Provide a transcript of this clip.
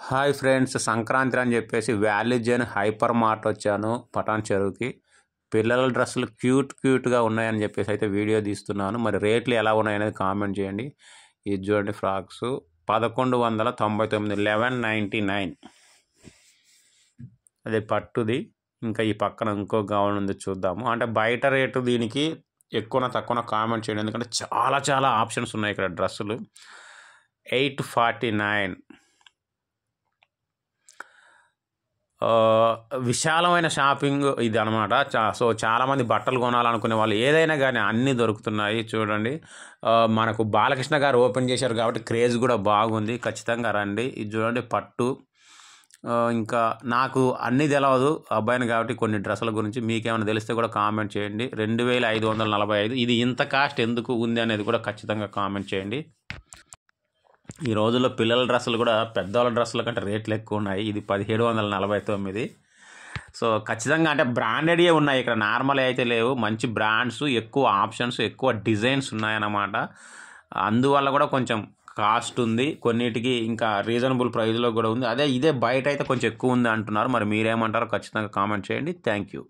Hi friends, Sankranti అని చెప్పేసి valley Jain hyper mart వచ్చాను పటాన్ చెరువుకి. పిల్లల డ్రెస్సులు క్యూట్గా ఉన్నాయని చెప్పేసి అయితే వీడియో తీస్తున్నాను. మరి రేట్లు ఎలా ఉన్నాయనేది కామెంట్ చేయండి. ఇది చూడండి, ఫ్రాక్స్ 1199, 1199. అదే పట్టుది. ఇంకా ఈ పక్కన ఇంకో గౌన్ ఉంది, చూద్దాము. అంటే బయట రేటు దీనికి ఎక్కువ తక్కువ కామెంట్ చేయండి, ఎందుకంటే చాలా ఆప్షన్స్ ఉన్నాయి ఇక్కడ. డ్రెస్సులు 849. విశాలమైన షాపింగ్ ఇది అనమాట. సో చాలామంది బట్టలు కొనాలనుకునే వాళ్ళు ఏదైనా కానీ అన్నీ దొరుకుతున్నాయి. చూడండి, మనకు బాలకృష్ణ గారు ఓపెన్ చేశారు కాబట్టి క్రేజ్ కూడా బాగుంది. ఖచ్చితంగా రండి. ఇది చూడండి, పట్టు. ఇంకా నాకు అన్నీ తెలియదు అబ్బాయిని కాబట్టి కొన్ని డ్రెస్సుల గురించి మీకేమైనా తెలిస్తే కూడా కామెంట్ చేయండి. 2545. ఇది ఇంత కాస్ట్ ఎందుకు ఉంది అనేది కూడా ఖచ్చితంగా కామెంట్ చేయండి. ఈ రోజుల్లో పిల్లల డ్రెస్సులు కూడా పెద్దవాళ్ళ డ్రెస్సుల కంటే రేట్లు ఎక్కువ ఉన్నాయి. ఇది 1749. సో ఖచ్చితంగా అంటే బ్రాండెడే ఉన్నాయి ఇక్కడ, నార్మల్ అయితే లేవు. మంచి బ్రాండ్స్, ఎక్కువ ఆప్షన్స్, ఎక్కువ డిజైన్స్ ఉన్నాయన్నమాట. అందువల్ల కూడా కొంచెం కాస్ట్ ఉంది. కొన్నిటికి ఇంకా రీజనబుల్ ప్రైస్లో కూడా ఉంది. ఇదే బయట అయితే కొంచెం ఎక్కువ ఉంది అంటున్నారు. మరి మీరేమంటారో ఖచ్చితంగా కామెంట్ చేయండి. Thank you.